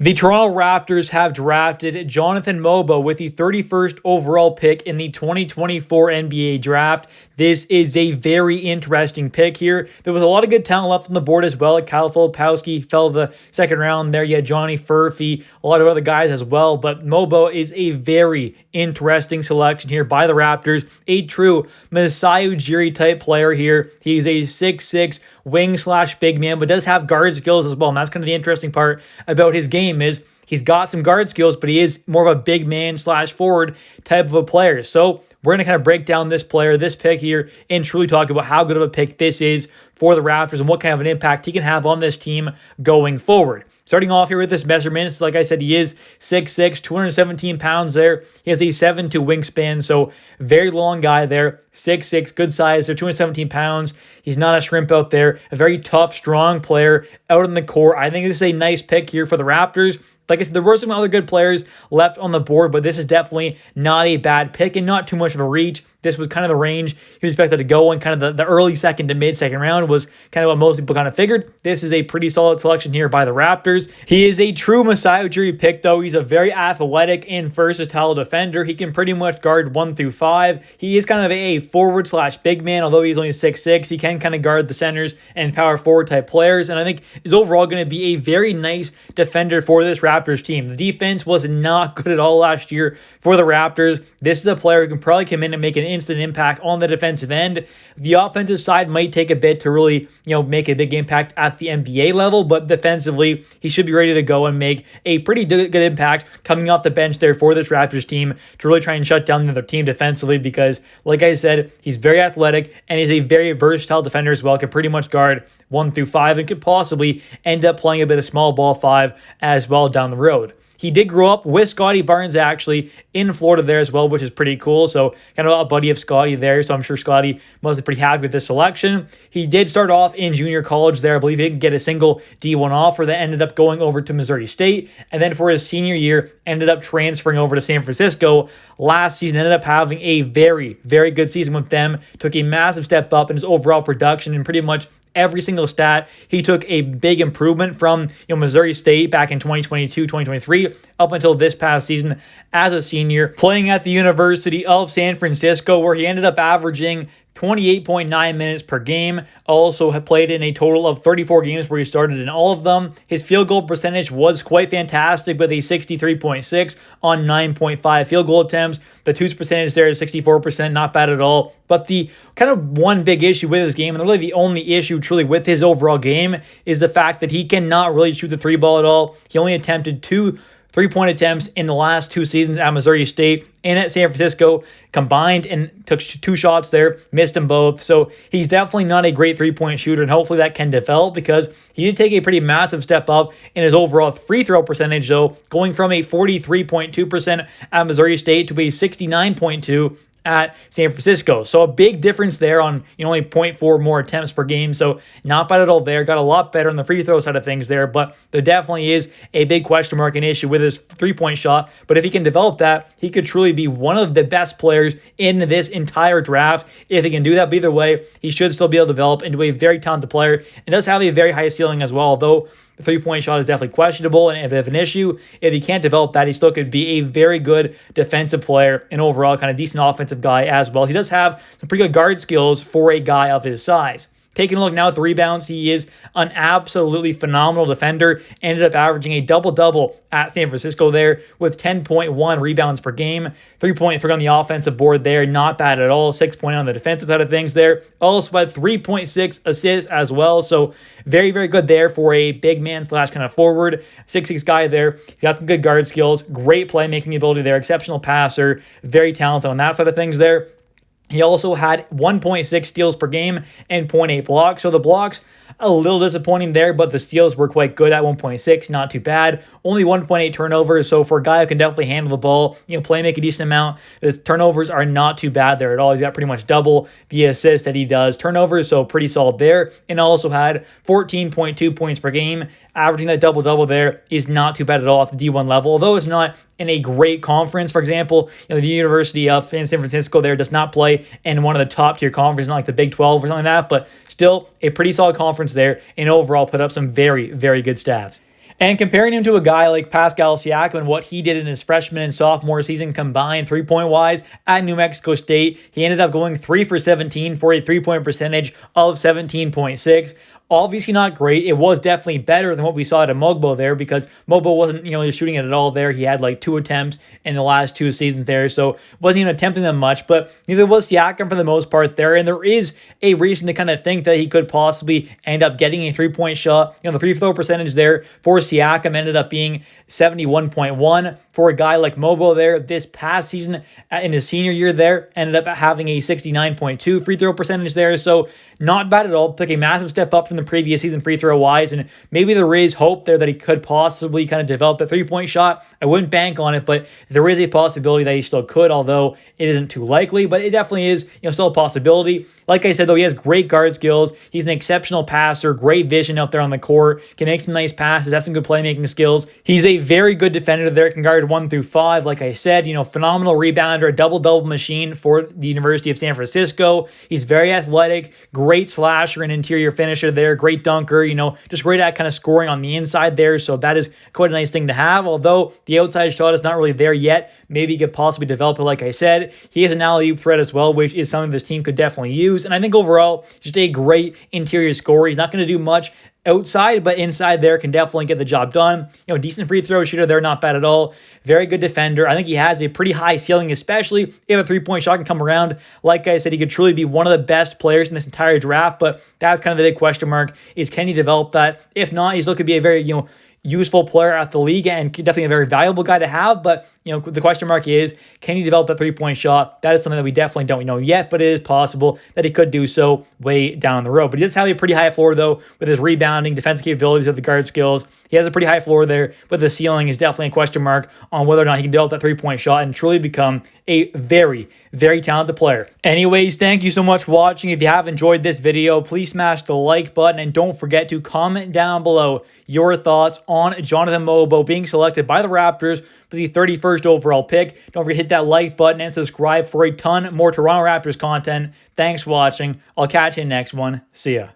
The Toronto Raptors have drafted Jonathan Mogbo with the 31st overall pick in the 2024 NBA draft. This is a very interesting pick here. There was a lot of good talent left on the board as well. Like Kyle Filipowski fell to the second round there. You had Johnny Furphy, a lot of other guys as well. But Mogbo is a very interesting selection here by the Raptors. A true Masai Ujiri type player here. He's a 6'6" wing/big man, but does have guard skills as well. And that's kind of the interesting part about his game is he's got some guard skills, but he is more of a big man/forward type of a player. So we're going to kind of break down this player, this pick here, and truly talk about how good of a pick this is for the Raptors and what kind of an impact he can have on this team going forward. Starting off here with this measurements, like I said, he is 6'6", 217 pounds there. He has a 7'2" wingspan, so very long guy there. 6'6", good size. They're 217 pounds. He's not a shrimp out there. A very tough, strong player out in the court. I think this is a nice pick here for the Raptors. Like I said, there were some other good players left on the board, but this is definitely not a bad pick and not too much of a reach. This was kind of the range he was expected to go in, kind of the early second to mid-second round was kind of what most people kind of figured. This is a pretty solid selection here by the Raptors. He is a true Masai Ujiri pick, though. He's a very athletic and versatile defender. He can pretty much guard 1 through 5. He is kind of a forward/big man, although he's only 6'6". He can kind of guard the centers and power forward type players, and I think is overall going to be a very nice defender for this Raptors team. The defense was not good at all last year for the Raptors. This is a player who can probably come in and make an instant impact on the defensive end. The offensive side might take a bit to really, make a big impact at the NBA level, but defensively, he should be ready to go and make a pretty good impact coming off the bench there for this Raptors team to really try and shut down the other team defensively because, like I said, he's very athletic and he's a very versatile defender as well. Can pretty much guard 1 through 5 and could possibly end up playing a bit of small ball 5 as well down the road. He did grow up with Scottie Barnes actually in Florida there as well, which is pretty cool. So kind of a buddy of Scottie there. So I'm sure Scottie must be pretty happy with this selection. He did start off in junior college there. I believe he didn't get a single D1 offer that ended up going over to Missouri State. And then for his senior year, ended up transferring over to San Francisco. Last season, ended up having a very, very good season with them. Took a massive step up in his overall production and pretty much every single stat. He took a big improvement from Missouri State back in 2022, 2023, up until this past season as a senior, playing at the University of San Francisco, where he ended up averaging 28.9 minutes per game. Also had played in a total of 34 games where he started in all of them. His field goal percentage was quite fantastic with a 63.6 on 9.5 field goal attempts. The twos percentage there is 64%, not bad at all. But the kind of one big issue with his game, and really the only issue truly with his overall game, is the fact that he cannot really shoot the three ball at all. He only attempted 2 3-point attempts in the last 2 seasons at Missouri State and at San Francisco combined, and took 2 shots there, missed them both. So he's definitely not a great 3-point shooter, and hopefully that can develop because he did take a pretty massive step up in his overall free throw percentage, though, going from a 43.2% at Missouri State to a 69.2% at San Francisco. So a big difference there on only 0.4 more attempts per game. So not bad at all there. Got a lot better on the free throw side of things there, but there definitely is a big question mark and issue with his 3-point shot. But if he can develop that, he could truly be one of the best players in this entire draft. If he can do that, but either way, he should still be able to develop into a very talented player and does have a very high ceiling as well, though the 3-point shot is definitely questionable and a bit of an issue. If he can't develop that, he still could be a very good defensive player and overall kind of decent offensive guy as well. He does have some pretty good guard skills for a guy of his size. Taking a look now at the rebounds, he is an absolutely phenomenal defender. Ended up averaging a double-double at San Francisco there with 10.1 rebounds per game. 3.3 on the offensive board there, not bad at all. 6.0 on the defensive side of things there. Also had 3.6 assists as well. So very, very good there for a big man / kind of forward. 6'6" guy there. He's got some good guard skills. Great playmaking ability there. Exceptional passer. Very talented on that side of things there. He also had 1.6 steals per game and 0.8 blocks. So the blocks, a little disappointing there, but the steals were quite good at 1.6, not too bad. Only 1.8 turnovers, so for a guy who can definitely handle the ball, play make a decent amount, the turnovers are not too bad there at all. He's got pretty much double the assists that he does turnovers, so pretty solid there. And also had 14.2 points per game. Averaging that double-double there is not too bad at all at the D1 level, although it's not in a great conference. For example, the University of San Francisco there does not play in one of the top-tier conferences, not like the Big 12 or something like that, but still a pretty solid conference there, and overall put up some very, very good stats. And comparing him to a guy like Pascal Siakam and what he did in his freshman and sophomore season combined 3-point wise at New Mexico State, he ended up going 3 for 17 for a 3-point percentage of 17.6. Obviously not great. It was definitely better than what we saw at Mogbo there, because Mogbo wasn't, shooting it at all there. He had like 2 attempts in the last 2 seasons there, so wasn't even attempting them much, but neither was Siakam for the most part there, and there is a reason to kind of think that he could possibly end up getting a 3-point shot. The free throw percentage there for Siakam ended up being 71.1. For a guy like Mogbo there, this past season in his senior year there, ended up having a 69.2 free throw percentage there, so not bad at all. Took a massive step up from the previous season free throw wise, and maybe there is hope there that he could possibly kind of develop that 3-point shot. I wouldn't bank on it, but there is a possibility that he still could, although it isn't too likely, but it definitely is still a possibility. Like I said, though, he has great guard skills. He's an exceptional passer, great vision out there on the court, can make some nice passes, has some good playmaking skills. He's a very good defender there, can guard 1 through 5. Like I said, phenomenal rebounder, a double-double machine for the University of San Francisco. He's very athletic, great slasher and interior finisher there, great dunker, just great at kind of scoring on the inside there. So that is quite a nice thing to have. Although the outside shot is not really there yet, maybe he could possibly develop it. Like I said, he has an alley-oop threat as well, which is something this team could definitely use. And I think overall, just a great interior scorer. He's not going to do much outside, but inside there can definitely get the job done. Decent free throw shooter there, not bad at all. Very good defender. I think he has a pretty high ceiling, especially if a 3-point shot can come around. Like I said, he could truly be one of the best players in this entire draft, but that's kind of the big question mark, is can he develop that? If not, he's looking to be a very, useful player at the league and definitely a very valuable guy to have. But, the question mark is, can he develop that 3-point shot? That is something that we definitely don't know yet, but it is possible that he could do so way down the road. But he does have a pretty high floor, though, with his rebounding, defensive capabilities, of the guard skills. He has a pretty high floor there, but the ceiling is definitely a question mark on whether or not he can develop that 3-point shot and truly become a very, very talented player. Anyways, thank you so much for watching. If you have enjoyed this video, please smash the like button and don't forget to comment down below your thoughts on Jonathan Mogbo being selected by the Raptors for the 31st overall pick. Don't forget to hit that like button and subscribe for a ton more Toronto Raptors content. Thanks for watching. I'll catch you in the next one. See ya.